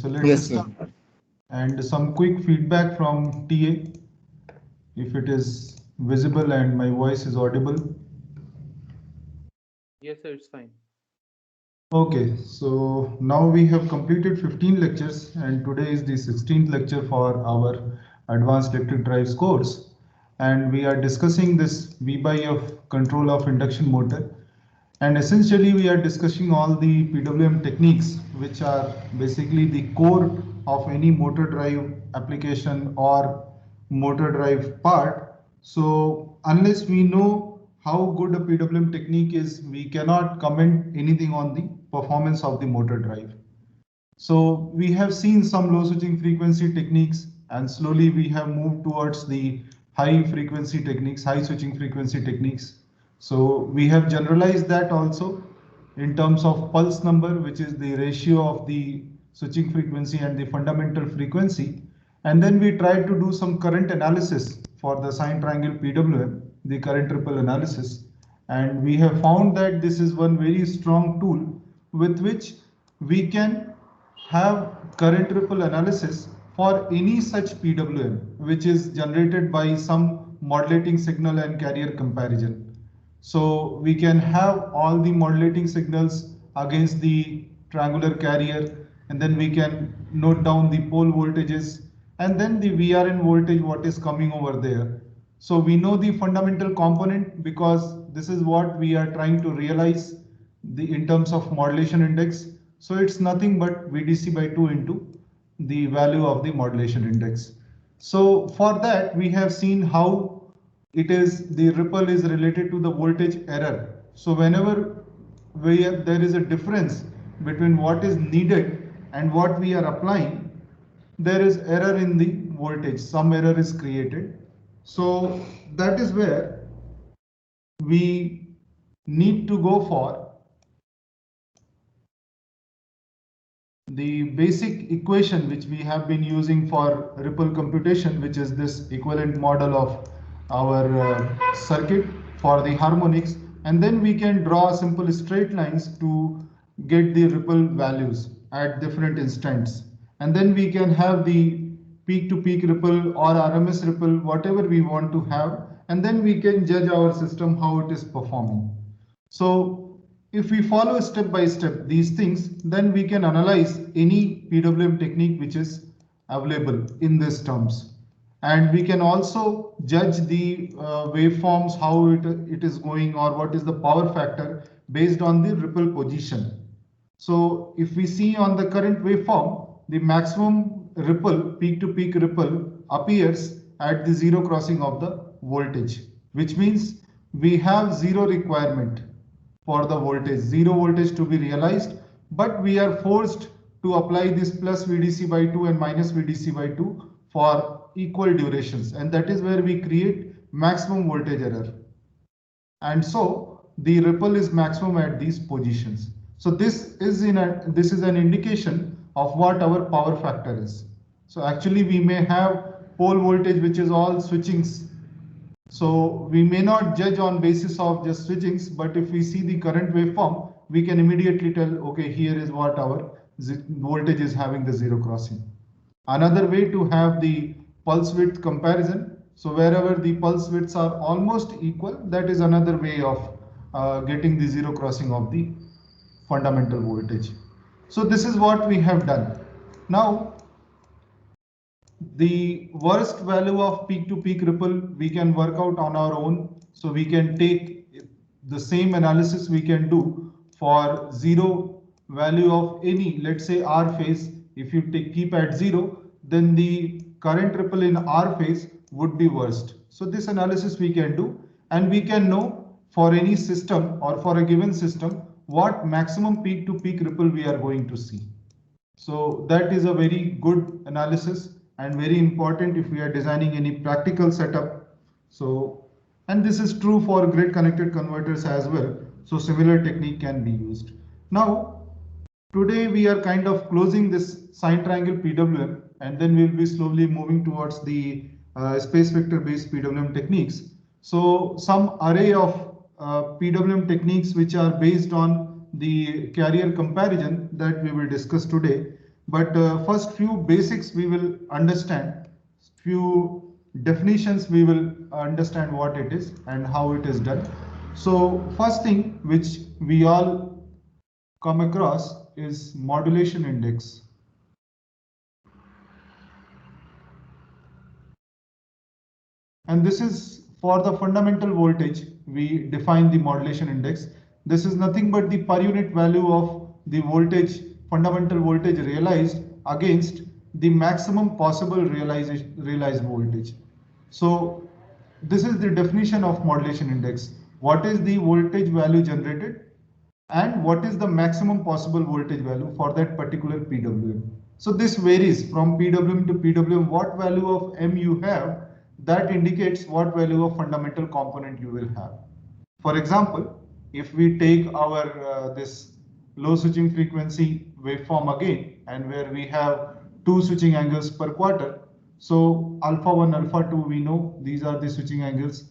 So let's Yes, start. sir. And some quick feedback from TA, if it is visible and my voice is audible. Yes, sir, it's fine. Okay, so now we have completed 15 lectures and today is the 16th lecture for our Advanced Electric Drives course. And we are discussing this V-by of control of induction motor. And essentially we are discussing all the PWM techniques, which are basically the core of any motor drive application or motor drive part. So unless we know how good a PWM technique is, we cannot comment anything on the performance of the motor drive. So we have seen some low switching frequency techniques, and slowly we have moved towards the high frequency techniques, high switching frequency techniques. So we have generalized that also in terms of pulse number, which is the ratio of the switching frequency and the fundamental frequency. And then we tried to do some current analysis for the sine triangle PWM, the current ripple analysis. And we have found that this is one very strong tool with which we can have current ripple analysis for any such PWM which is generated by some modulating signal and carrier comparison. So we can have all the modulating signals against the triangular carrier, and then we can note down the pole voltages and then the VRN voltage what is coming over there. So we know the fundamental component because this is what we are trying to realize in terms of modulation index. So it's nothing but VDC by 2 into the value of the modulation index. So for that we have seen how it is the ripple is related to the voltage error. So whenever there is a difference between what is needed and what we are applying, there is error in the voltage, some error is created. So that is where we need to go for the basic equation which we have been using for ripple computation, which is this equivalent model of our circuit for the harmonics, and then we can draw simple straight lines to get the ripple values at different instants, and then we can have the peak to peak ripple or RMS ripple, whatever we want to have, and then we can judge our system how it is performing. So if we follow step by step these things, then we can analyze any PWM technique which is available in these terms. And we can also judge the waveforms, how it is going, or what is the power factor based on the ripple position. So if we see on the current waveform, the maximum ripple, peak to peak ripple, appears at the zero crossing of the voltage, which means we have zero requirement for the voltage, zero voltage to be realized, but we are forced to apply this plus VDC by 2 and minus VDC by 2 for equal durations, and that is where we create maximum voltage error. And so the ripple is maximum at these positions. So this is an indication of what our power factor is. So actually we may have pole voltage which is all switchings. So we may not judge on basis of just switchings, but if we see the current waveform, we can immediately tell, okay, here is what our voltage is having the zero crossing. Another way to have the pulse width comparison. So wherever the pulse widths are almost equal, that is another way of getting the zero crossing of the fundamental voltage. So this is what we have done. Now, the worst value of peak to peak ripple we can work out on our own. So we can take the same analysis we can do for zero value of any, let's say R phase. If you keep at zero, then the current ripple in R phase would be worst. So this analysis we can do, and we can know for any system or for a given system what maximum peak to peak ripple we are going to see. So that is a very good analysis and very important if we are designing any practical setup. So, and this is true for grid connected converters as well. So similar technique can be used. Now, today we are kind of closing this sine triangle PWM, and then we'll be slowly moving towards the space vector based PWM techniques. So some array of PWM techniques which are based on the carrier comparison that we will discuss today. But first few basics we will understand, few definitions we will understand what it is and how it is done. So first thing which we all come across is modulation index. And this is for the fundamental voltage, we define the modulation index. This is nothing but the per unit value of the voltage, fundamental voltage realized against the maximum possible realized voltage. So this is the definition of modulation index. What is the voltage value generated and what is the maximum possible voltage value for that particular PWM. So this varies from PWM to PWM. What value of M you have, that indicates what value of fundamental component you will have. For example, if we take our this low switching frequency waveform again, and where we have two switching angles per quarter. So alpha 1, alpha 2, we know these are the switching angles,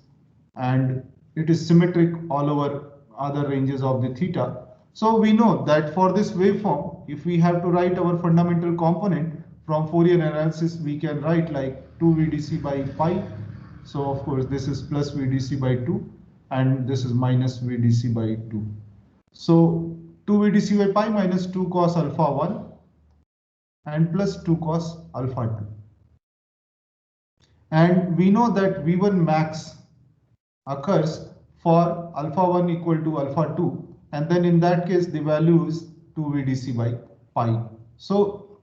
and it is symmetric all over other ranges of the theta. So we know that for this waveform, if we have to write our fundamental component from Fourier analysis, we can write like 2 VDC by pi. So of course this is plus VDC by 2 and this is minus VDC by 2. So 2 VDC by pi minus 2 cos alpha 1 and plus 2 cos alpha 2. And we know that V1 max occurs for alpha 1 equal to alpha 2, and then in that case the value is 2 VDC by pi. So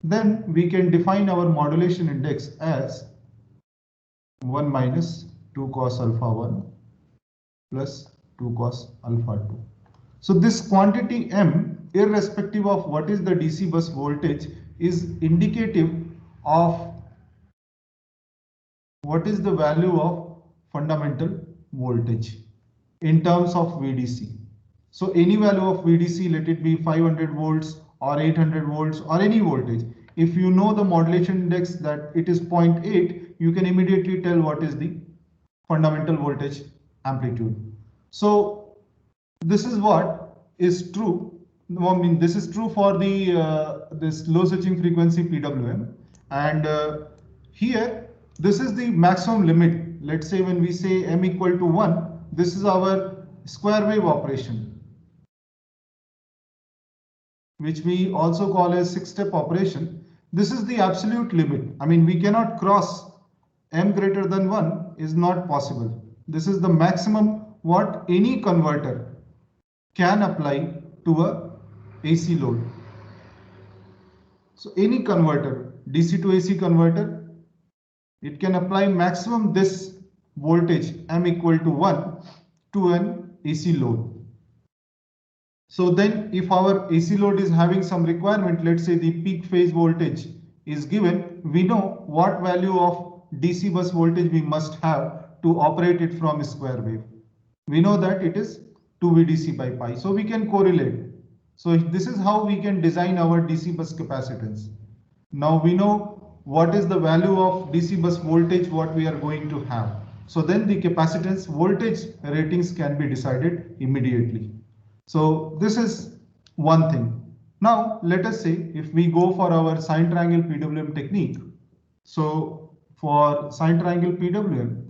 then we can define our modulation index as 1 minus 2 cos alpha 1 plus 2 cos alpha 2. So this quantity M, irrespective of what is the DC bus voltage, is indicative of what is the value of fundamental voltage in terms of VDC. So any value of VDC, let it be 500 volts or 800 volts or any voltage. If you know the modulation index that it is 0.8, you can immediately tell what is the fundamental voltage amplitude. So this is what is true. I mean, this is true for the this low switching frequency PWM, and here this is the maximum limit. Let's say when we say M equal to 1, this is our square wave operation, which we also call as 6-step operation. This is the absolute limit. I mean, we cannot cross M greater than 1 is not possible. This is the maximum what any converter can apply to a AC load. So any converter, DC to AC converter, it can apply maximum this voltage M equal to 1 to an AC load. So then if our AC load is having some requirement, let's say the peak phase voltage is given, we know what value of DC bus voltage we must have to operate it from a square wave. We know that it is 2 VDC by pi. So we can correlate. So this is how we can design our DC bus capacitance. Now we know what is the value of DC bus voltage what we are going to have. So then the capacitance voltage ratings can be decided immediately. So this is one thing. Now let us say if we go for our sine triangle PWM technique. So for sine triangle PWM,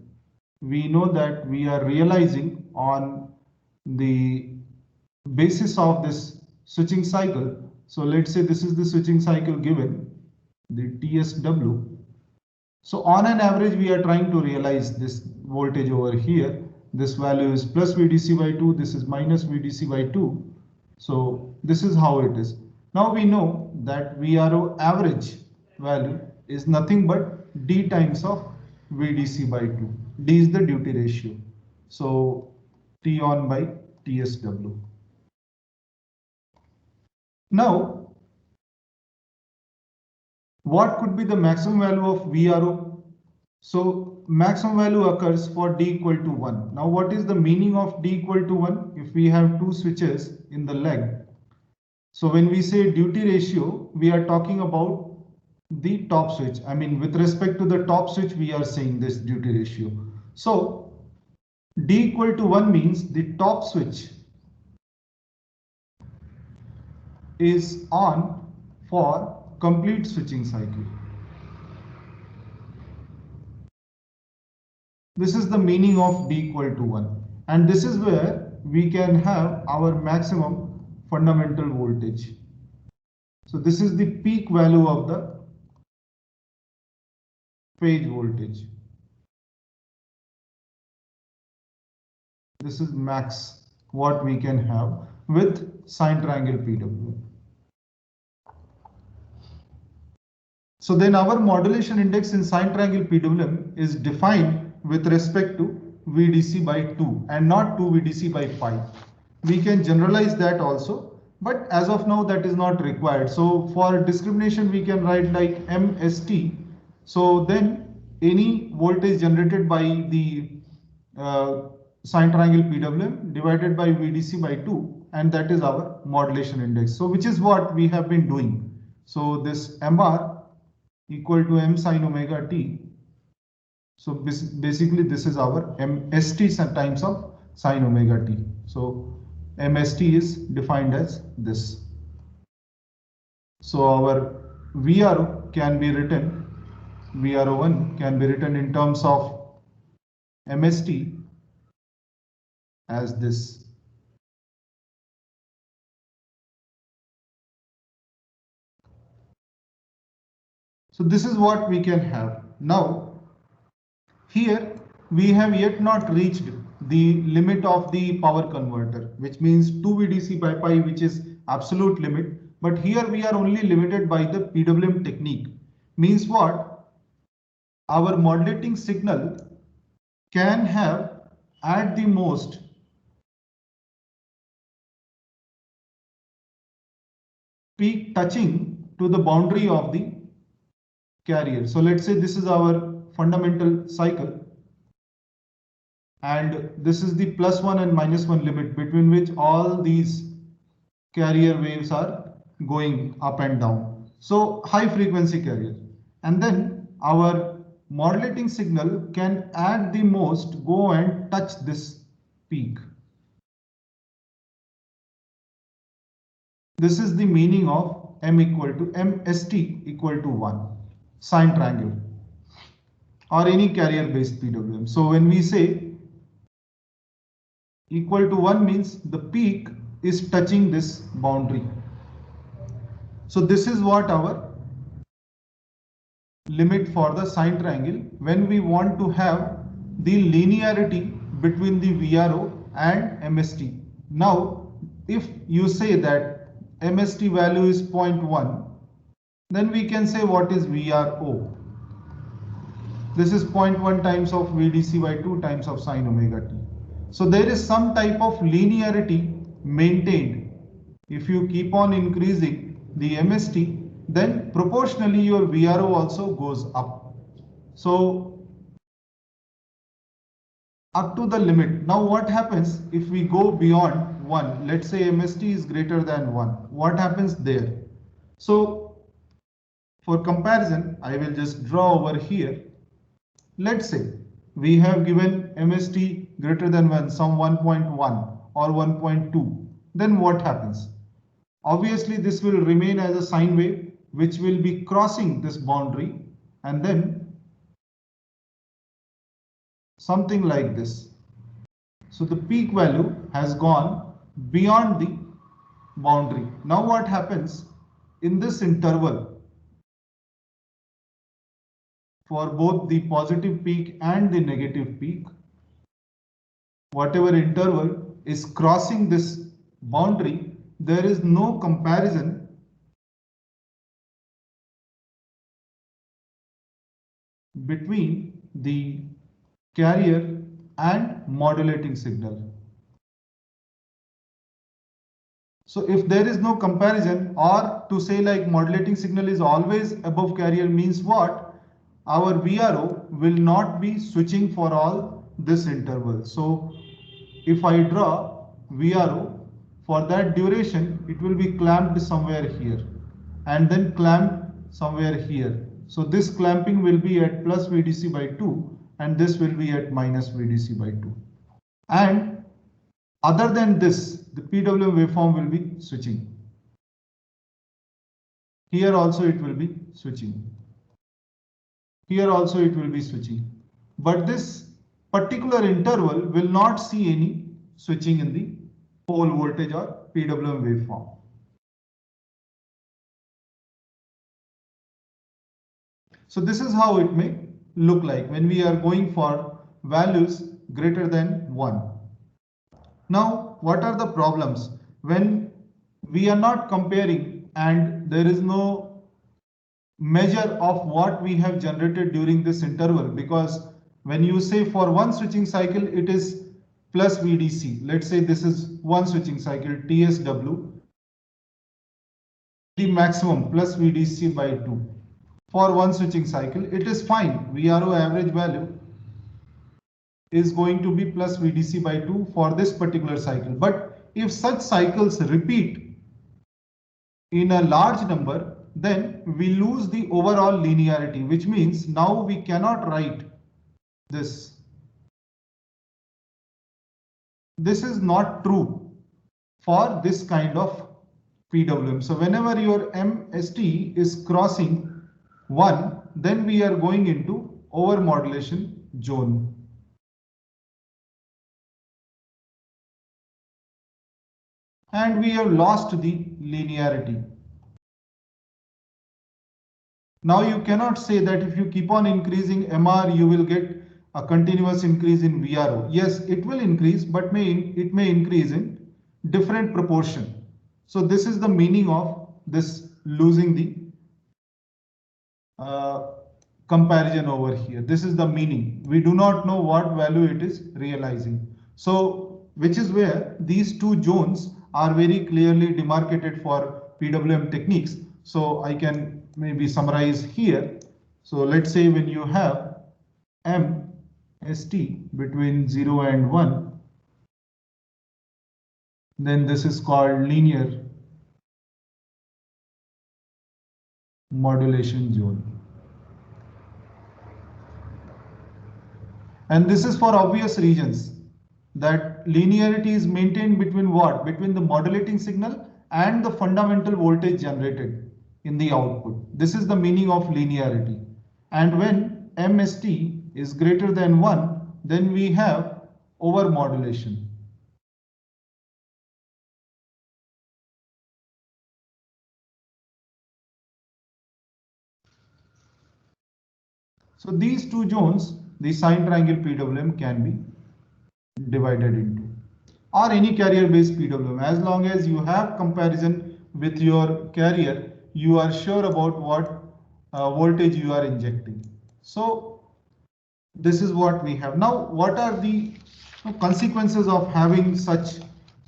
we know that we are realizing on the basis of this switching cycle. So let's say this is the switching cycle given, the TSW. So on an average, we are trying to realize this voltage over here. This value is plus VDC by 2. This is minus VDC by 2. So this is how it is. Now we know that VRO average value is nothing but D times of VDC by 2. D is the duty ratio. So T on by TSW. Now, what could be the maximum value of VRO? So maximum value occurs for D equal to 1. Now what is the meaning of D equal to 1? If we have two switches in the leg. So when we say duty ratio, we are talking about the top switch. I mean, with respect to the top switch, we are saying this duty ratio. So D equal to 1 means the top switch is on for complete switching cycle. This is the meaning of D equal to 1. And this is where we can have our maximum fundamental voltage. So this is the peak value of the phase voltage. This is max what we can have with sine triangle PWM. So then our modulation index in sine triangle PWM is defined with respect to VDC by 2 and not 2 VDC by pi. We can generalize that also, but as of now that is not required. So for discrimination we can write like MST. So then any voltage generated by the sine triangle PWM divided by VDC by 2, and that is our modulation index. So which is what we have been doing. So this MR equal to M sine omega t. So basically this is our MST times of sine omega t. So MST is defined as this. So our VRO can be written, VRO1 can be written in terms of MST as this. So this is what we can have. Now, here we have yet not reached the limit of the power converter, which means 2 VDC by pi, which is absolute limit. But here we are only limited by the PWM technique. Means what? Our modulating signal can have at the most peak touching to the boundary of the carrier. So let's say this is our fundamental cycle, and this is the +1 and -1 limit between which all these carrier waves are going up and down. So high frequency carrier, and then our modulating signal can at the most go and touch this peak. This is the meaning of MST equal to 1, sine triangle, or any carrier based PWM. So when we say equal to 1 means the peak is touching this boundary. So this is what our limit for the sine triangle when we want to have the linearity between the VRO and MST. Now, if you say that MST value is 0.1, then we can say what is VRO. This is 0.1 times of VDC by 2 times of sine omega t. So there is some type of linearity maintained. If you keep on increasing the MST, then proportionally your VRO also goes up. So up to the limit. Now what happens if we go beyond 1? Let's say MST is greater than 1. What happens there? So for comparison, I will just draw over here. Let's say we have given MST greater than 1, some 1.1 or 1.2. Then what happens? Obviously, this will remain as a sine wave which will be crossing this boundary, and then something like this. So the peak value has gone beyond the boundary. Now what happens in this interval? For both the positive peak and the negative peak, whatever interval is crossing this boundary, there is no comparison between the carrier and modulating signal. So if there is no comparison, or to say like modulating signal is always above carrier, means what? Our VRO will not be switching for all this interval. So if I draw VRO, for that duration, it will be clamped somewhere here and then clamped somewhere here. So this clamping will be at plus VDC by 2 and this will be at minus VDC by 2. And other than this, the PWM waveform will be switching. Here also it will be switching. Here also it will be switching. But this particular interval will not see any switching in the pole voltage or PWM waveform. So this is how it may look like when we are going for values greater than 1. Now, what are the problems when we are not comparing and there is no measure of what we have generated during this interval? Because when you say for one switching cycle, it is plus VDC. Let's say this is one switching cycle, TSW, the maximum plus VDC by 2. For one switching cycle, it is fine. VRO average value is going to be plus VDC by 2 for this particular cycle. But if such cycles repeat in a large number, then we lose the overall linearity, which means now we cannot write this. This is not true for this kind of PWM. So whenever your MST is crossing 1, then we are going into overmodulation zone. And we have lost the linearity. Now you cannot say that if you keep on increasing MR, you will get a continuous increase in VRO. Yes, it will increase, but it may increase in different proportion. So this is the meaning of this losing the comparison over here. This is the meaning. We do not know what value it is realizing. So which is where these two zones are very clearly demarcated for PWM techniques. So I can maybe summarize here. So let's say when you have MST between 0 and 1, then this is called linear modulation zone. And this is for obvious reasons that linearity is maintained between what? Between the modulating signal and the fundamental voltage generated in the output. This is the meaning of linearity. And when MST is greater than 1, then we have overmodulation. So these two zones, the sine triangle PWM can be divided into, or any carrier based PWM. As long as you have comparison with your carrier, you are sure about what voltage you are injecting. So this is what we have. Now, what are the consequences of having such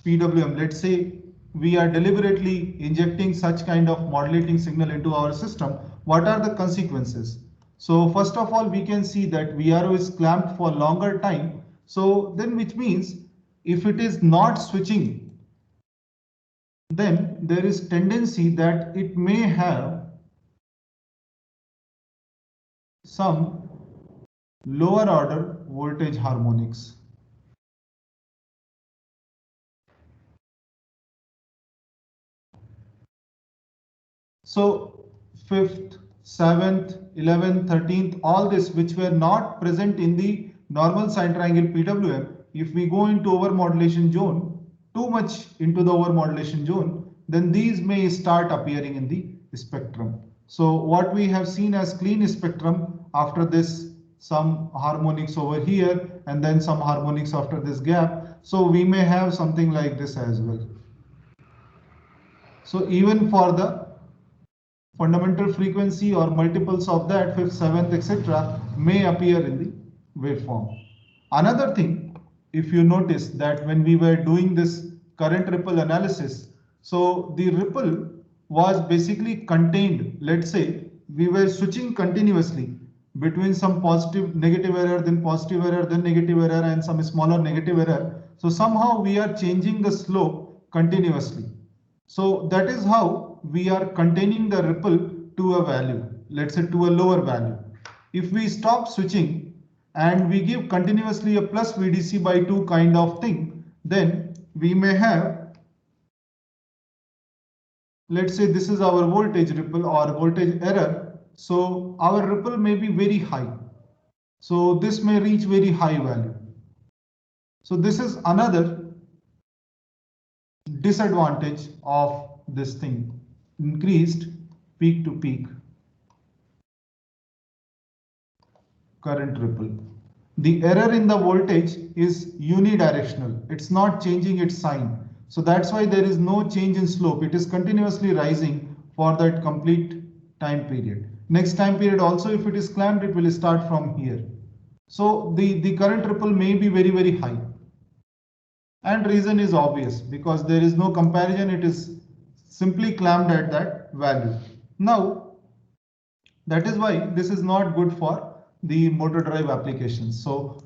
PWM? Let's say we are deliberately injecting such kind of modulating signal into our system. What are the consequences? So first of all, we can see that VRO is clamped for longer time. So then which means if it is not switching, then there is tendency that it may have some lower order voltage harmonics. So 5th, 7th, 11th, 13th, all this which were not present in the normal sine triangle PWM, if we go into overmodulation zone, too much into the overmodulation zone, then these may start appearing in the spectrum. So what we have seen as clean spectrum, after this some harmonics over here and then some harmonics after this gap. So we may have something like this as well. So even for the fundamental frequency or multiples of that, 5th, 7th, etc. may appear in the waveform. Another thing, if you notice that when we were doing this current ripple analysis, so the ripple was basically contained. Let's say we were switching continuously between some positive negative error, then positive error, then negative error, and some smaller negative error. So somehow we are changing the slope continuously. So that is how we are containing the ripple to a value, let's say to a lower value. If we stop switching and we give continuously a plus VDC by 2 kind of thing, then we may have let's say this is our voltage ripple or voltage error. So our ripple may be very high. So this may reach very high value. So this is another disadvantage of this thing, increased peak to peak current ripple. The error in the voltage is unidirectional. It's not changing its sign. So that's why there is no change in slope. It is continuously rising for that complete time period. Next time period also, if it is clamped, it will start from here. So the current ripple may be very, very high. And reason is obvious because there is no comparison. It is simply clamped at that value. Now, that is why this is not good for the motor drive applications. So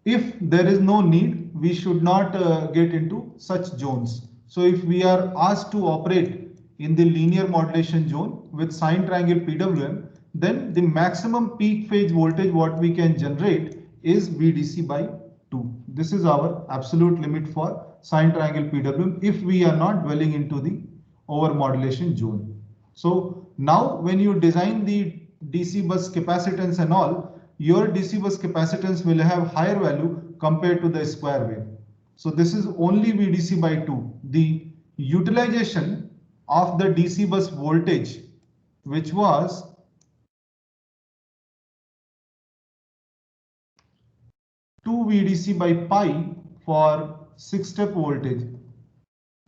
if there is no need, we should not get into such zones. So if we are asked to operate in the linear modulation zone with sine triangle PWM, then the maximum peak phase voltage what we can generate is VDC by 2. This is our absolute limit for sine triangle PWM if we are not dwelling into the over modulation zone. So now when you design the DC bus capacitance and all, your DC bus capacitance will have higher value compared to the square wave. So this is only VDC by 2. The utilization of the DC bus voltage, which was 2 VDC by pi for 6-step voltage.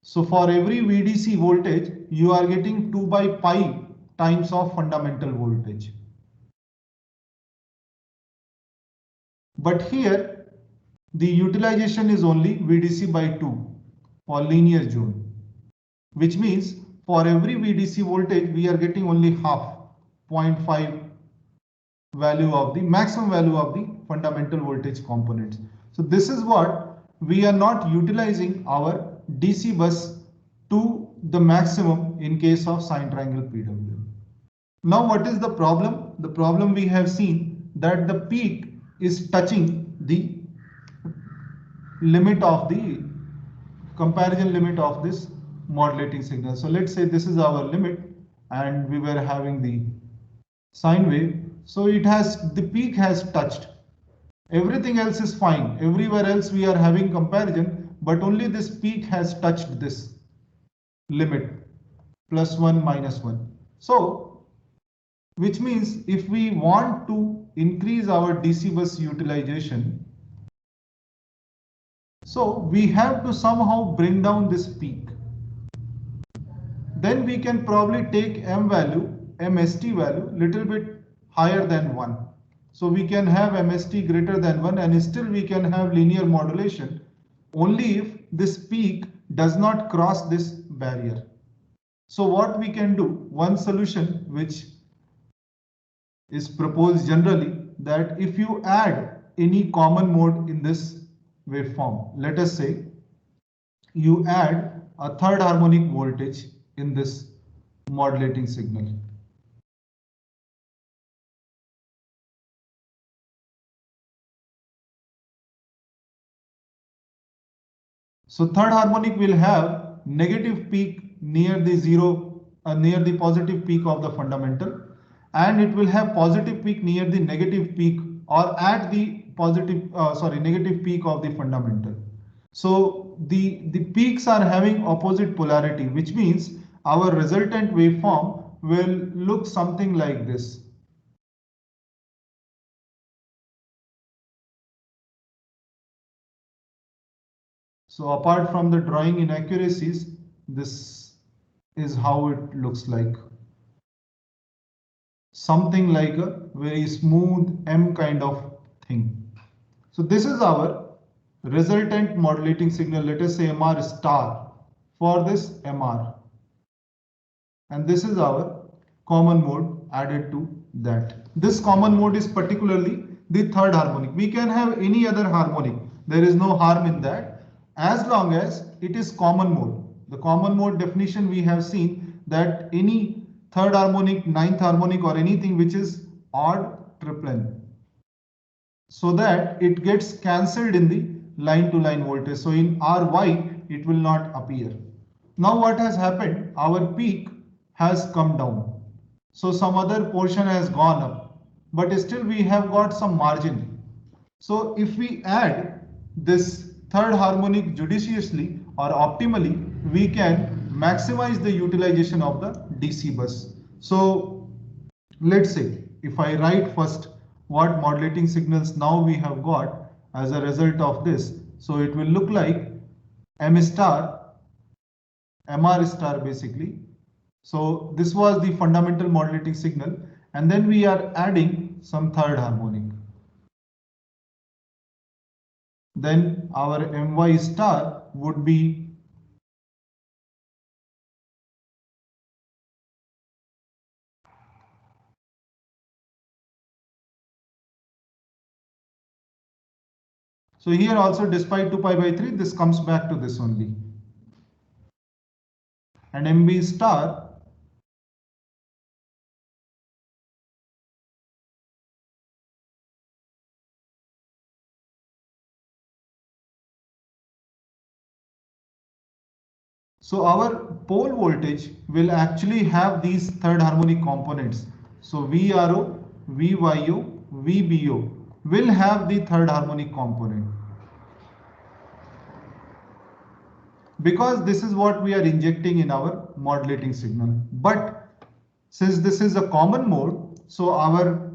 So for every VDC voltage, you are getting 2 by pi times of fundamental voltage. But here, the utilization is only VDC by 2 for linear zone, which means for every VDC voltage, we are getting only half, 0.5 value of the maximum value of the fundamental voltage components. So this is what we are not utilizing our DC bus to the maximum in case of sine triangle PWM. Now what is the problem? The problem we have seen that the peak is touching the limit of the comparison limit of this modulating signal. So let's say this is our limit and we were having the sine wave. So it has, the peak has touched. Everything else is fine. Everywhere else we are having comparison, but only this peak has touched this limit, +1, -1. So, which means if we want to increase our DC bus utilization, so we have to somehow bring down this peak. Then we can probably take M value, MST value, little bit higher than 1. So we can have MST greater than 1 and still we can have linear modulation only if this peak does not cross this barrier. So what we can do, one solution which is proposed generally, that if you add any common mode in this waveform, let us say you add a third harmonic voltage in this modulating signal. So third harmonic will have negative peak near the near the positive peak of the fundamental, and it will have positive peak near the negative peak or at the negative peak of the fundamental. So the peaks are having opposite polarity, which means our resultant waveform will look something like this. So apart from the drawing inaccuracies, this is how it looks like. Something like a very smooth M kind of thing. So this is our resultant modulating signal, let us say MR star for this MR. And this is our common mode added to that. This common mode is particularly the third harmonic. We can have any other harmonic. There is no harm in that, as long as it is common mode. The common mode definition we have seen that any third harmonic, ninth harmonic or anything which is odd triplen, so that it gets cancelled in the line to line voltage. So in RY it will not appear. Now what has happened, our peak has come down. So some other portion has gone up, but still we have got some margin. So if we add this third harmonic judiciously or optimally, we can maximize the utilization of the DC bus. So let's say if I write first what modulating signals now we have got as a result of this. So it will look like M star, MR star basically. So this was the fundamental modulating signal, and then we are adding some third harmonic. Then our My star would be so here also despite 2 pi by 3 this comes back to this only, and MB star so our pole voltage will actually have these third harmonic components. So VRO, VYO, VBO will have the third harmonic component, because this is what we are injecting in our modulating signal. But since this is a common mode, so our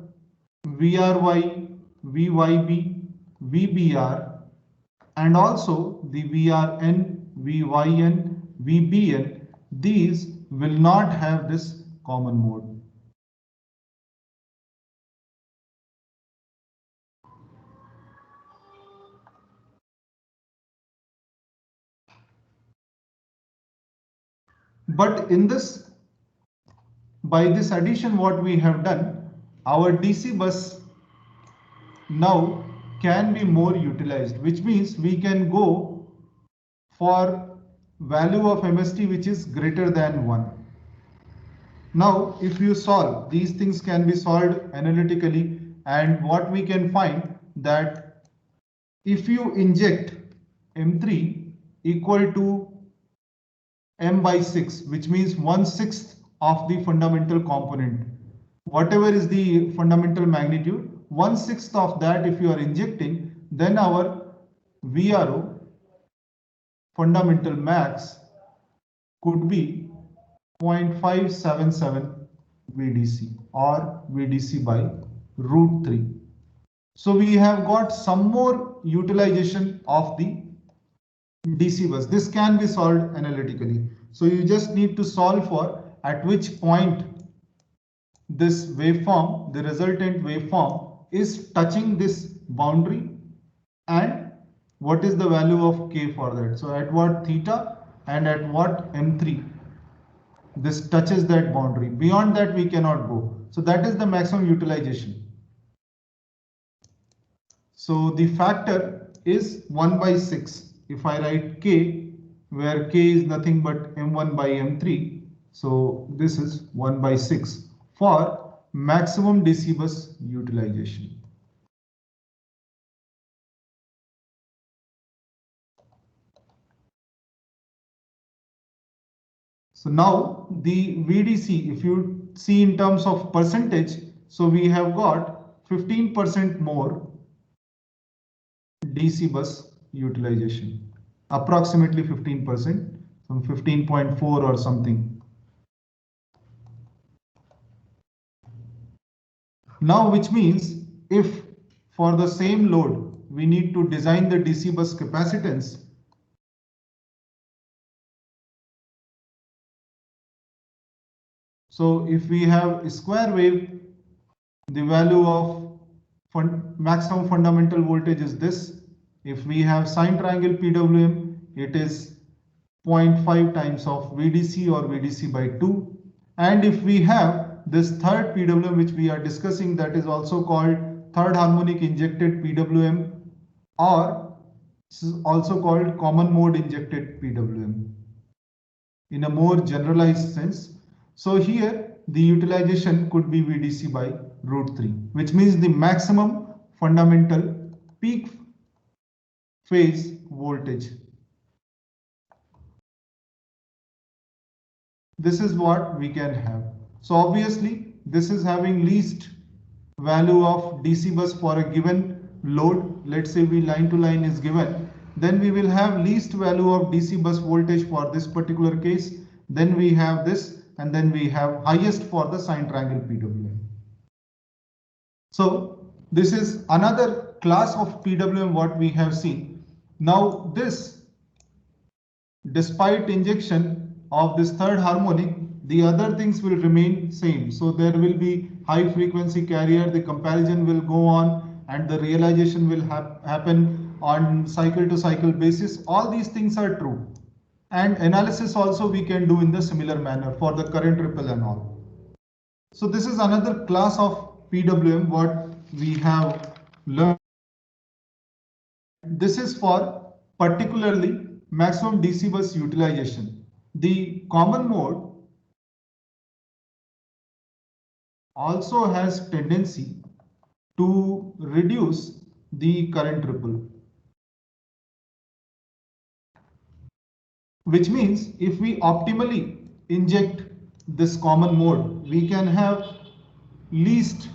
VRY, VYB, VBR and also the VRN, VYN, VBN, these will not have this common mode. But in this, by this addition, what we have done, our DC bus now can be more utilized, which means we can go for value of MST which is greater than 1. Now, if you solve, these things can be solved analytically, and what we can find that if you inject M3 equal to M by 6, which means 1/6 of the fundamental component, whatever is the fundamental magnitude, 1/6 of that if you are injecting, then our VRO fundamental max could be 0.577 VDC or VDC by root 3. So we have got some more utilization of the DC bus. This can be solved analytically. So you just need to solve for at which point this waveform, the resultant waveform, is touching this boundary, and what is the value of K for that. So at what theta and at what M3 this touches that boundary. Beyond that we cannot go. So that is the maximum utilization. So the factor is 1 by 6. If I write K, where K is nothing but M1 by M3, so this is 1 by 6 for maximum DC bus utilization. So now the VDC, if you see in terms of percentage, so we have got 15% more DC bus utilization, approximately 15%, some 15.4 or something. Now, which means if for the same load we need to design the DC bus capacitance, so if we have a square wave, the value of maximum fundamental voltage is this. If we have sine triangle PWM, it is 0.5 times of VDC or VDC by 2. And if we have this third PWM which we are discussing, that is also called third harmonic injected PWM, or this is also called common mode injected PWM in a more generalized sense. So here the utilization could be VDC by root 3, which means the maximum fundamental peak phase voltage. this is what we can have. So obviously this is having least value of DC bus for a given load. Let's say we line to line is given, then we will have least value of DC bus voltage for this particular case. Then we have this, and then we have highest for the sine triangle PWM. So this is another class of PWM what we have seen. Now this, despite injection of this third harmonic, the other things will remain same. So there will be high frequency carrier, the comparison will go on, and the realization will happen on cycle to cycle basis. All these things are true. And analysis also we can do in the similar manner for the current ripple and all. So this is another class of PWM what we have learned. This is for particularly maximum DC bus utilization. The common mode also has tendency to reduce the current ripple, which means if we optimally inject this common mode, we can have least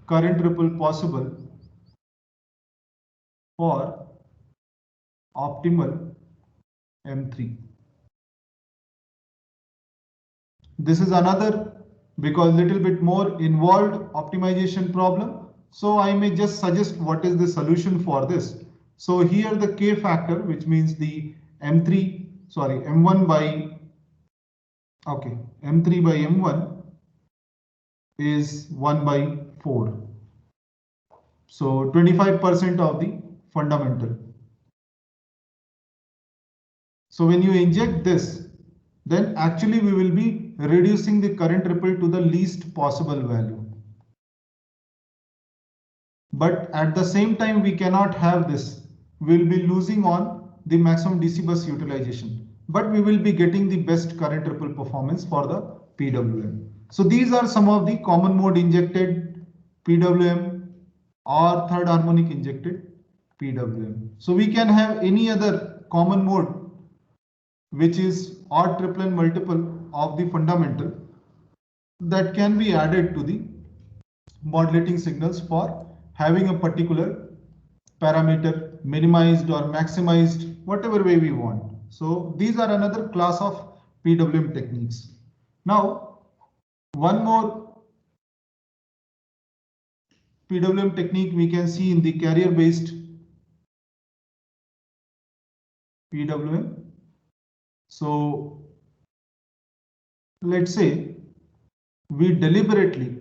current ripple possible for optimal M3. This is another, because little bit more involved optimization problem. So I may just suggest what is the solution for this. So here the K factor, which means the M3 by M1 is 1 by 4. So 25% of the fundamental. So when you inject this, then actually we will be reducing the current ripple to the least possible value. But at the same time, we cannot have this. We will be losing on the maximum DC bus utilization, but we will be getting the best current ripple performance for the PWM. So these are some of the common mode injected PWM or third harmonic injected PWM. So we can have any other common mode which is odd triplet multiple of the fundamental that can be added to the modulating signals for having a particular parameter minimized or maximized, whatever way we want. So these are another class of PWM techniques. Now, one more PWM technique we can see in the carrier based PWM. So let's say we deliberately,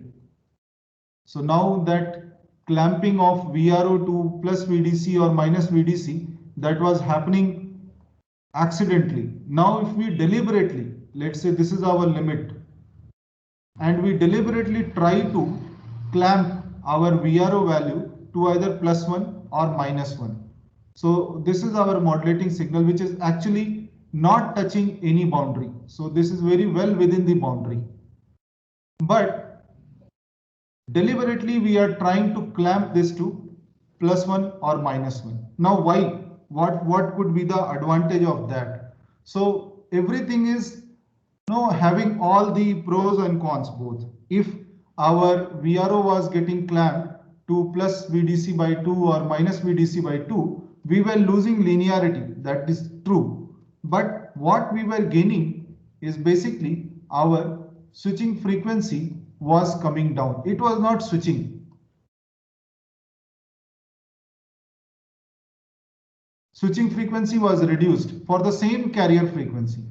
so now that clamping of VRO to plus VDC or minus VDC, that was happening accidentally. Now if we deliberately, let's say this is our limit, and we deliberately try to clamp our VRO value to either +1 or -1. So this is our modulating signal, which is actually not touching any boundary. So this is very well within the boundary. But deliberately we are trying to clamp this to +1 or -1. Now why? What could be the advantage of that? So everything is having all the pros and cons both. If our VRO was getting clamped to plus VDC by 2 or minus VDC by 2, we were losing linearity. That is true. But what we were gaining is basically our switching frequency was coming down. It was not switching. Switching frequency was reduced for the same carrier frequency.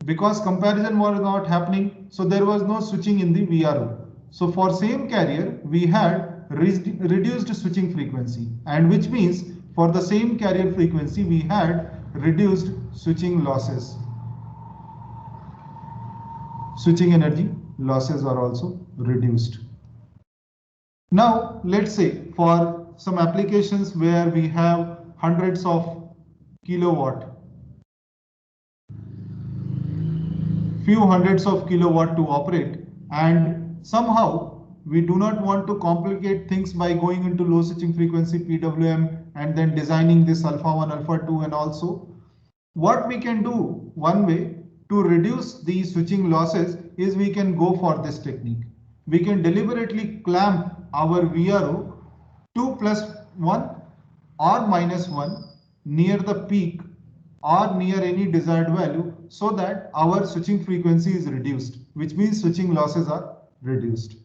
Because comparison was not happening, so there was no switching in the VRO. So for same carrier, we had reduced switching frequency, and which means for the same carrier frequency, we had reduced switching losses. Switching energy losses are also reduced. Now, let's say for some applications where we have hundreds of kilowatt, few hundreds of kilowatt to operate, and somehow we do not want to complicate things by going into low switching frequency PWM and then designing this alpha 1, alpha 2 and also. what we can do, one way to reduce the switching losses is we can go for this technique. We can deliberately clamp our VRO 2 plus 1 or minus 1 near the peak or near any desired value so that our switching frequency is reduced, which means switching losses are reduced.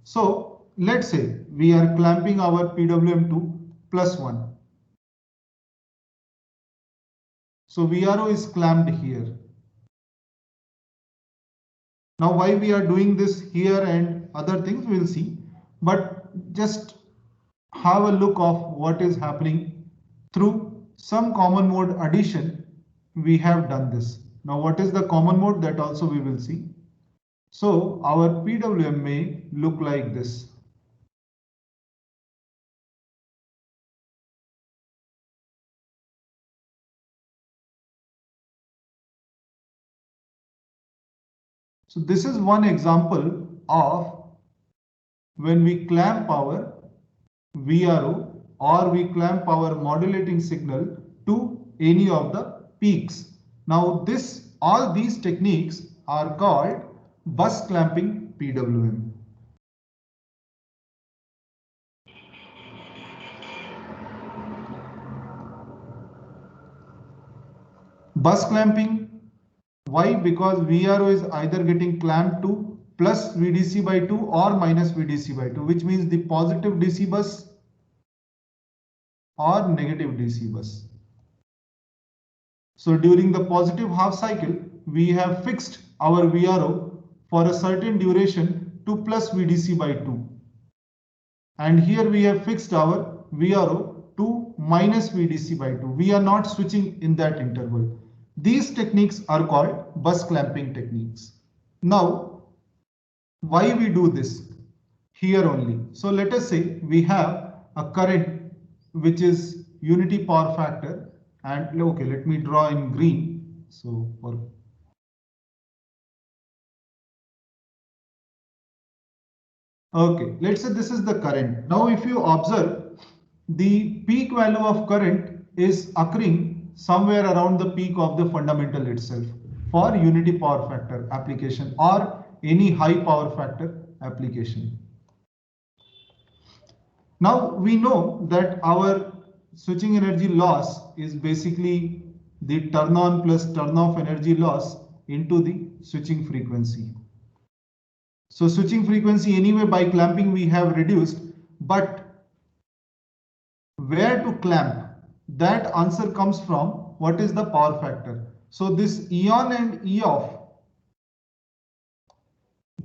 So let's say we are clamping our PWM2 plus 1. So VRO is clamped here. Now why we are doing this here and other things we'll see, but just have a look of what is happening through some common mode addition. We have done this. Now what is the common mode, that also we will see. So our PWM may look like this. So this is one example of when we clamp our VRO or we clamp our modulating signal to any of the peaks. Now all these techniques are called bus clamping PWM. Bus clamping, why? Because VRO is either getting clamped to plus VDC by 2 or minus VDC by 2, which means the positive DC bus or negative DC bus. So during the positive half cycle, we have fixed our VRO for a certain duration to plus VDC by 2. And here we have fixed our VRO to minus VDC by 2. We are not switching in that interval. These techniques are called bus clamping techniques. Now, why we do this? Here only. So let us say we have a current which is unity power factor, and okay, let me draw in green. So okay, let's say this is the current. Now if you observe, the peak value of current is occurring somewhere around the peak of the fundamental itself for unity power factor application or any high power factor application. Now we know that our switching energy loss is basically the turn on plus turn off energy loss into the switching frequency. So switching frequency anyway by clamping we have reduced, but where to clamp? That answer comes from what is the power factor. So this E on and E off,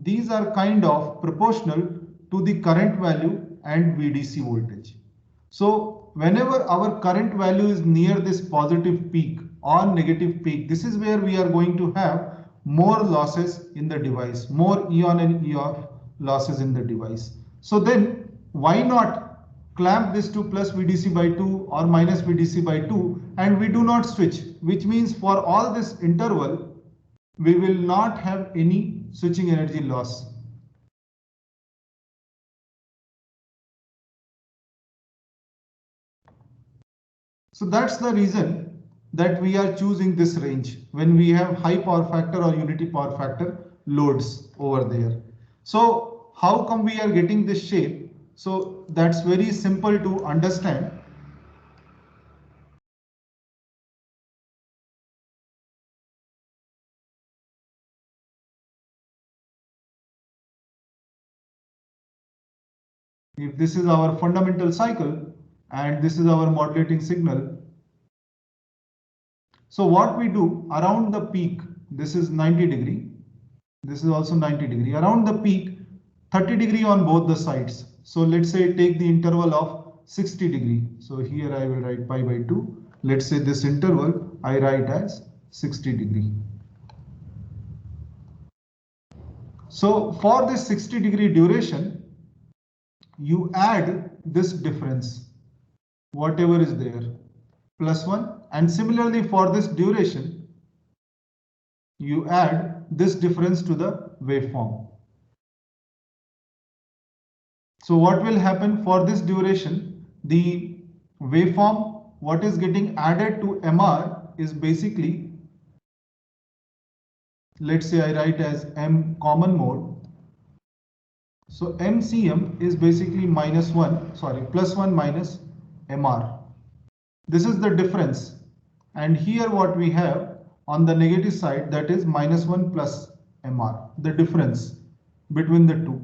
these are kind of proportional to the current value and VDC voltage. So whenever our current value is near this positive peak or negative peak, this is where we are going to have more losses in the device, more E on and E off losses in the device. So then why not clamp this to plus VDC by 2 or minus VDC by 2 and we do not switch, which means for all this interval we will not have any switching energy loss. So that's the reason that we are choosing this range when we have high power factor or unity power factor loads over there. So how come we are getting this shape? So that's very simple to understand. If this is our fundamental cycle and this is our modulating signal, so what we do around the peak, this is 90 degree, this is also 90 degree, around the peak 30 degree on both the sides. So let's say take the interval of 60 degree. So here I will write pi by 2. Let's say this interval I write as 60 degree. So for this 60 degree duration, you add this difference, whatever is there, plus 1. And similarly for this duration, you add this difference to the waveform. So what will happen for this duration? The waveform, what is getting added to MR is basically, let's say I write as M common mode. So MCM is basically plus 1 minus MR. This is the difference. And here what we have on the negative side, that is minus 1 plus MR, the difference between the two.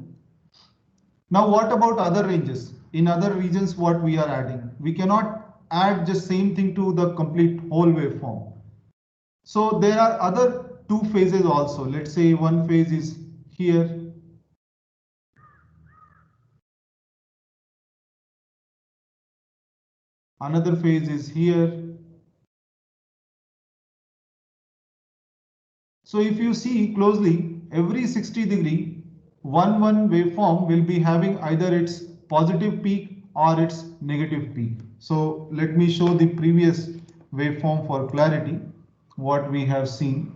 Now what about other ranges? In other regions, what we are adding? We cannot add just same thing to the complete whole waveform. So there are other two phases also. Let's say one phase is here. Another phase is here. So if you see closely, every 60° one waveform will be having either its positive peak or its negative peak. So let me show the previous waveform for clarity, what we have seen.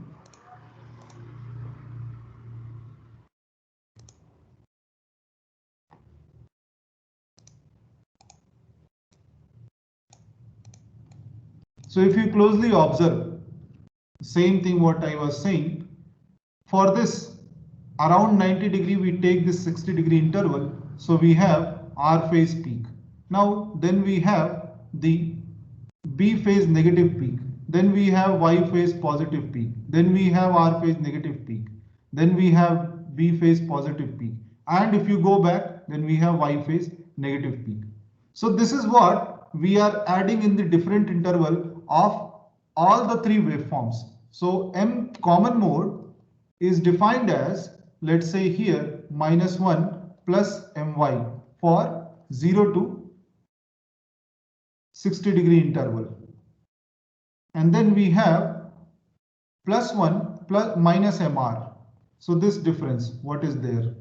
So if you closely observe, same thing what I was saying, for this around 90° we take this 60° interval, so we have R phase peak. Now then we have the B phase negative peak, then we have Y phase positive peak, then we have R phase negative peak, then we have B phase positive peak, and if you go back, then we have Y phase negative peak. So this is what we are adding in the different interval of all the three waveforms. So M common mode is defined as, let's say here, minus 1 plus My for 0 to 60° interval. And then we have plus 1 plus minus Mr. So this difference, what is there?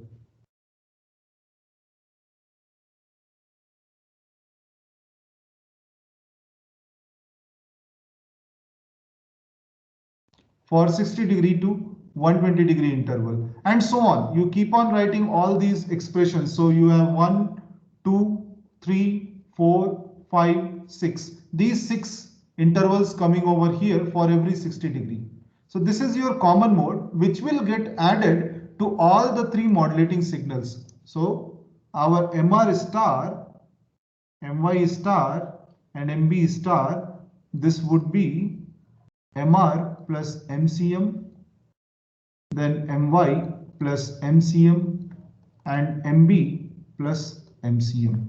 For 60° to 120° interval, and so on. You keep on writing all these expressions. So you have 1, 2, 3, 4, 5, 6. These 6 intervals coming over here for every 60°. So this is your common mode, which will get added to all the three modulating signals. So our MR star, MY star, and MB star, this would be MR plus MCM, then MY plus MCM, and MB plus MCM,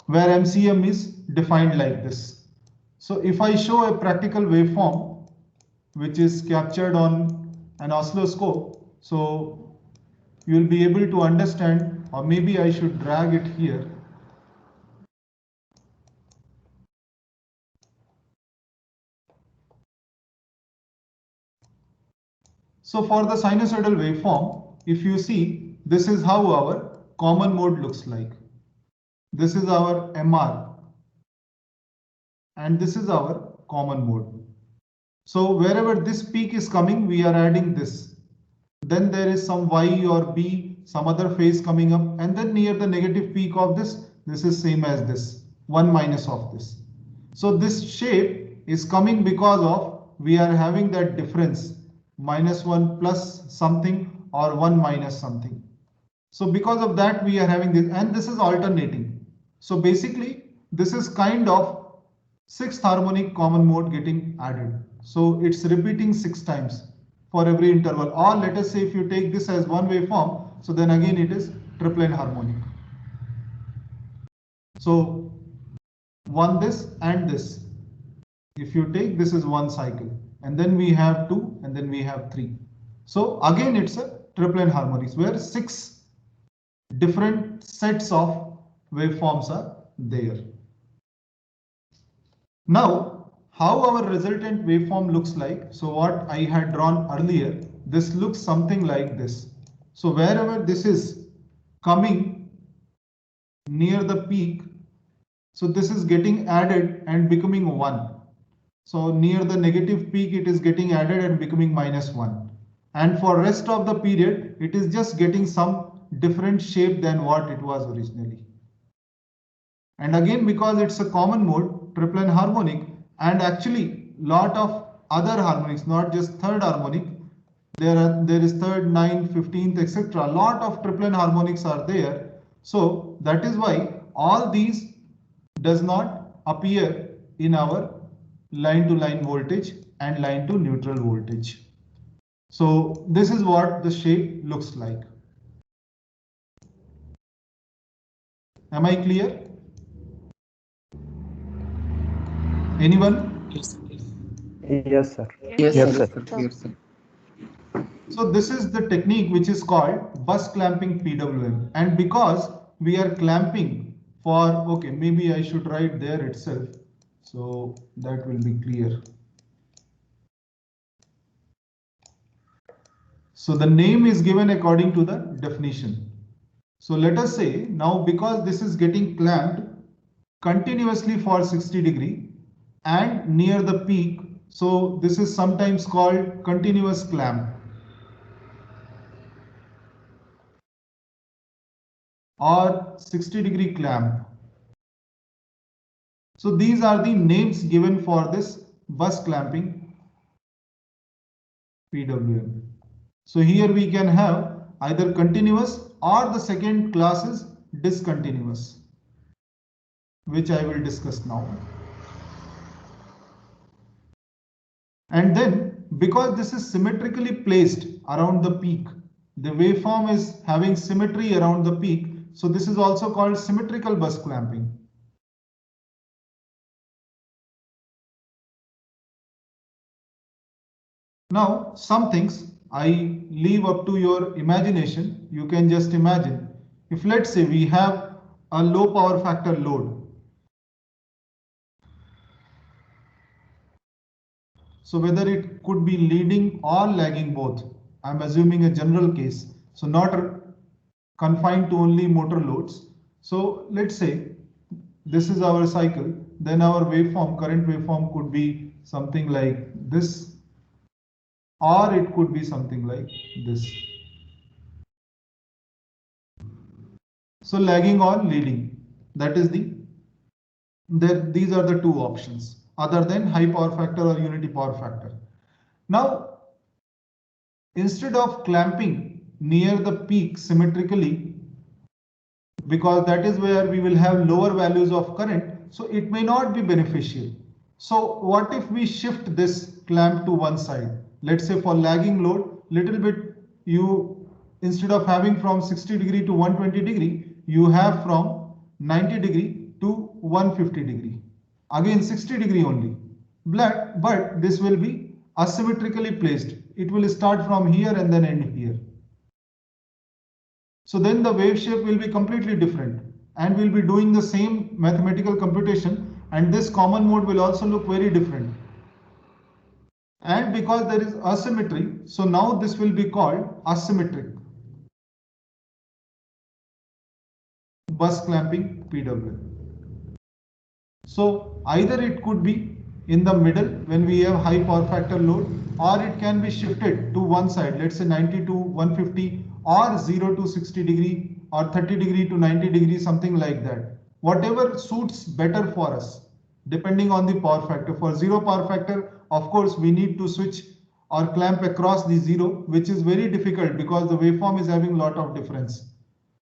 where MCM is defined like this. So if I show a practical waveform which is captured on an oscilloscope, so you will be able to understand, or maybe I should drag it here. So for the sinusoidal waveform, if you see, this is how our common mode looks like. This is our MR, and this is our common mode. So wherever this peak is coming, we are adding this. Then there is some Y or B, some other phase coming up, and then near the negative peak of this is same as this, 1 minus of this. So this shape is coming because of we are having that difference, minus 1 plus something or 1 minus something. So because of that we are having this, and this is alternating. So basically this is kind of 6th harmonic common mode getting added. So it's repeating 6 times for every interval. Or let us say if you take this as one waveform, so then again it is triplet harmonic. So one this and this. If you take this is one cycle, and then we have 2, and then we have 3. So again it's a triplet harmonics where 6 different sets of waveforms are there. Now, how our resultant waveform looks like? So what I had drawn earlier, this looks something like this. So wherever this is coming near the peak, so this is getting added and becoming 1. So near the negative peak, it is getting added and becoming minus 1. And for rest of the period, it is just getting some different shape than what it was originally. And again, because it's a common mode, triplet harmonic, and actually lot of other harmonics, not just third harmonic. There is third, ninth, 15th, etc. A lot of triplet harmonics are there. So that is why all these does not appear in our line to line voltage and line to neutral voltage. So this is what the shape looks like. Am I clear? Anyone? Yes. Yes, sir. Yes, Yes, sir. sir. Yes, sir. So this is the technique which is called bus clamping PWM. And because we are clamping for, okay, maybe I should write there itself. So that will be clear. So the name is given according to the definition. So let us say now, because this is getting clamped continuously for 60 degree and near the peak, so this is sometimes called continuous clamp or 60-degree clamp. So these are the names given for this bus clamping PWM. So here we can have either continuous or the second class is discontinuous, which I will discuss now. And then because this is symmetrically placed around the peak, the waveform is having symmetry around the peak. So this is also called symmetrical bus clamping. Now, some things I leave up to your imagination. You can just imagine if, let's say, we have a low power factor load. So whether it could be leading or lagging both, I'm assuming a general case. So not confined to only motor loads. So let's say this is our cycle, then our waveform, current waveform could be something like this, or it could be something like this. So lagging or leading, that is these are the two options other than high power factor or unity power factor. Now, instead of clamping near the peak symmetrically, because that is where we will have lower values of current, so it may not be beneficial. So what if we shift this clamp to one side? Let's say for lagging load, little bit you, instead of having from 60 degree to 120 degree, you have from 90 degree to 150 degree. Again 60 degree only. But this will be asymmetrically placed. It will start from here and then end here. So then the wave shape will be completely different and we'll be doing the same mathematical computation, and this common mode will also look very different. And because there is asymmetry, so now this will be called asymmetric bus clamping PWM. So either it could be in the middle when we have high power factor load, or it can be shifted to one side, let's say 90 to 150 or 0 to 60 degree or 30 degree to 90 degree, something like that. Whatever suits better for us depending on the power factor. For 0 power factor, of course, we need to switch or clamp across the 0, which is very difficult because the waveform is having a lot of difference.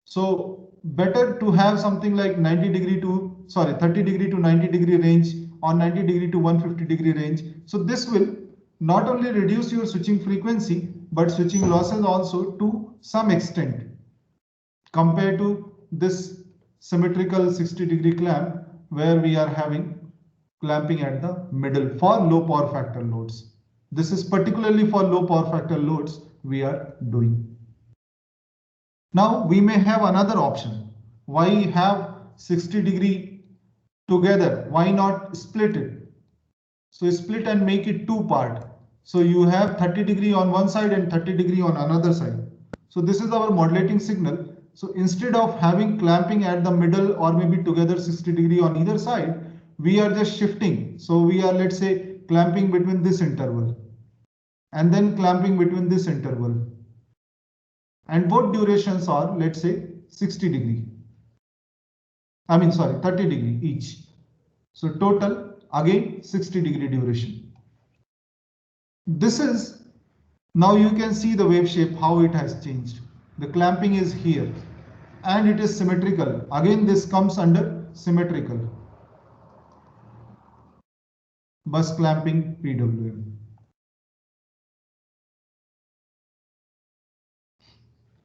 So better to have something like 30 degree to 90 degree range or 90 degree to 150 degree range. So this will not only reduce your switching frequency, but switching losses also to some extent compared to this symmetrical 60 degree clamp where we are having clamping at the middle for low power factor loads. This is particularly for low power factor loads we are doing. Now we may have another option. Why have 60 degree together? Why not split it? So split and make it two part. So you have 30 degree on one side and 30 degree on another side. So this is our modulating signal. So instead of having clamping at the middle or maybe together 60 degree on either side, we are just shifting. So we are, let's say, clamping between this interval and then clamping between this interval. And both durations are, let's say, 60 degree. 30 degree each. So total again 60-degree duration. This is, now you can see the wave shape, how it has changed. The clamping is here and it is symmetrical. Again, this comes under symmetrical bus clamping PWM.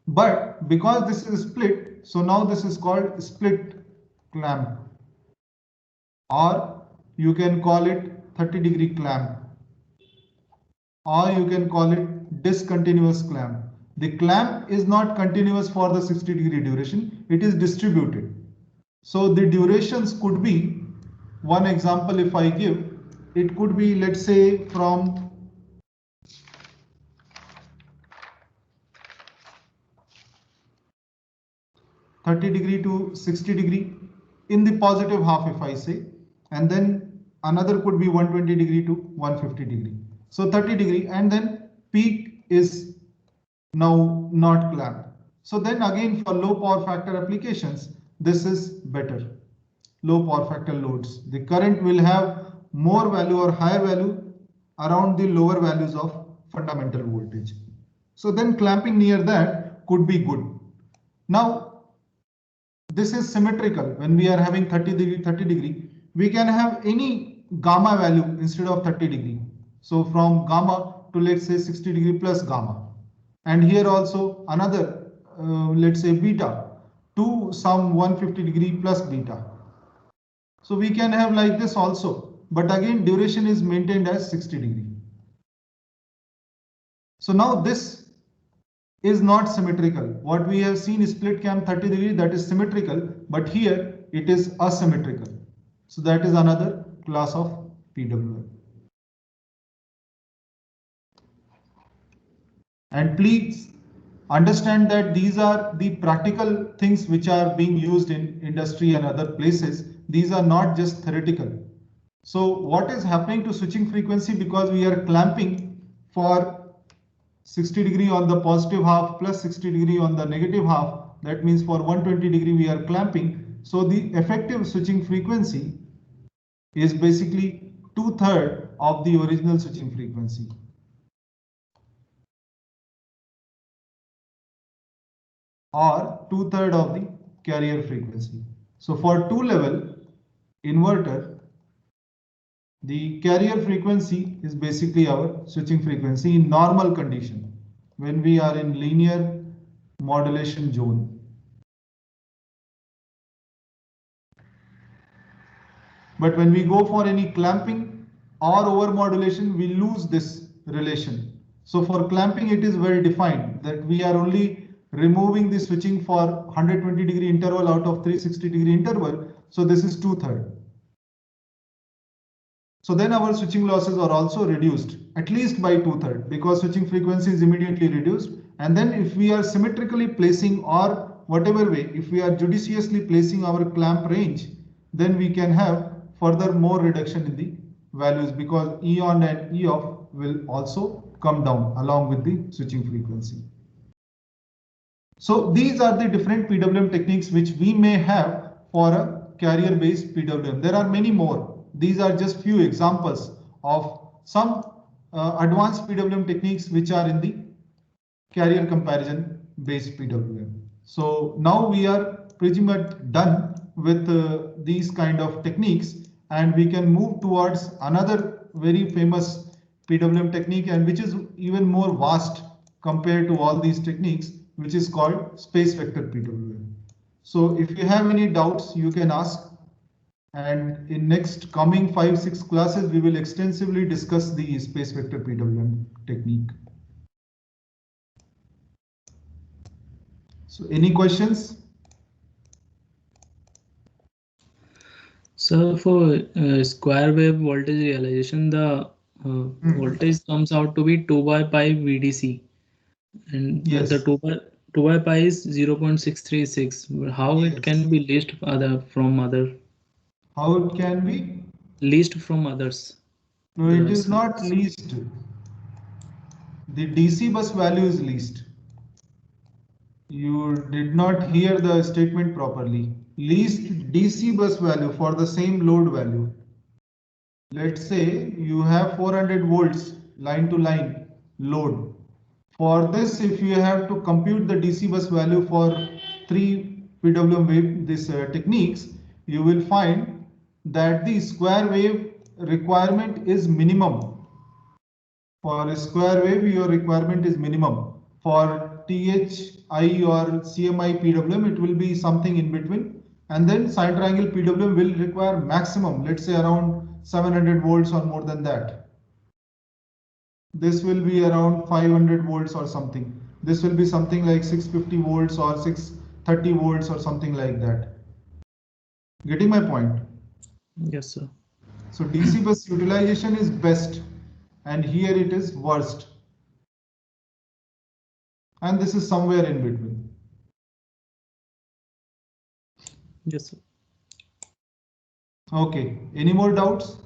But because this is split, so now this is called split clamp, or you can call it 30-degree clamp, or you can call it discontinuous clamp. The clamp is not continuous for the 60-degree duration, it is distributed. So the durations could be, one example if I give, it could be, let's say, from 30-degree to 60-degree in the positive half, if I say, and then another could be 120-degree to 150-degree. So 30-degree, and then peak is now not clamped. So then again, for low power factor applications, this is better. Low power factor loads, the current will have more value or higher value around the lower values of fundamental voltage. So then clamping near that could be good. Now, this is symmetrical. When we are having 30-degree, we can have any gamma value instead of 30-degree. So from gamma to, let's say, 60-degree plus gamma. And here also another, let's say, beta to some 150-degree plus beta. So we can have like this also. But again, duration is maintained as 60-degree. So now this is not symmetrical. What we have seen is split cam 30-degree, that is symmetrical, but here it is asymmetrical. So that is another class of PWM. And please understand that these are the practical things which are being used in industry and other places. These are not just theoretical. So what is happening to switching frequency, because we are clamping for 60-degree on the positive half plus 60-degree on the negative half, that means for 120-degree we are clamping. So the effective switching frequency is basically 2/3 of the original switching frequency. Or 2/3 of the carrier frequency. So for 2-level inverter, the carrier frequency is basically our switching frequency in normal condition when we are in linear modulation zone. But when we go for any clamping or over modulation, we lose this relation. So for clamping, it is well defined that we are only removing the switching for 120-degree interval out of 360-degree interval. So this is 2/3. So then our switching losses are also reduced at least by 2/3, because switching frequency is immediately reduced. And then if we are symmetrically placing, or whatever way, if we are judiciously placing our clamp range, then we can have further more reduction in the values, because E on and E off will also come down along with the switching frequency. So these are the different PWM techniques which we may have for a carrier based PWM. There are many more. These are just few examples of some advanced PWM techniques which are in the carrier comparison based PWM. So now we are pretty much done with these kind of techniques, and we can move towards another very famous PWM technique, and which is even more vast compared to all these techniques, which is called space vector PWM. So if you have any doubts, you can ask. And in next coming 5-6 classes, we will extensively discuss the space vector PWM technique. So any questions? So for square wave voltage realization, the voltage comes out to be 2/pi VDC, and Yes. the 2/pi is 0.636. How it can be least from other? How it can be? Least from others. No, it is not least. The DC bus value is least. You did not hear the statement properly. Least DC bus value for the same load value. let's say you have 400 volts line to line load. For this, if you have to compute the DC bus value for 3 PWM wave this techniques, you will find that the square wave requirement is minimum. For a square wave, your requirement is minimum. For THI or CMI PWM, it will be something in between. And then sine triangle PWM will require maximum, let's say around 700 volts or more than that. This will be around 500 volts or something. This will be something like 650 volts or 630 volts or something like that. Getting my point? Yes, sir. So DC bus utilization is best, and here it is worst. And this is somewhere in between. Yes, sir. Okay, any more doubts?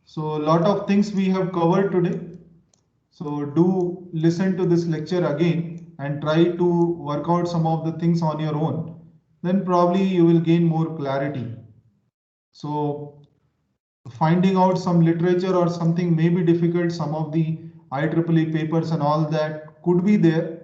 So a lot of things we have covered today. So do listen to this lecture again and try to work out some of the things on your own. Then probably you will gain more clarity. So finding out some literature or something may be difficult. Some of the IEEE papers and all that could be there.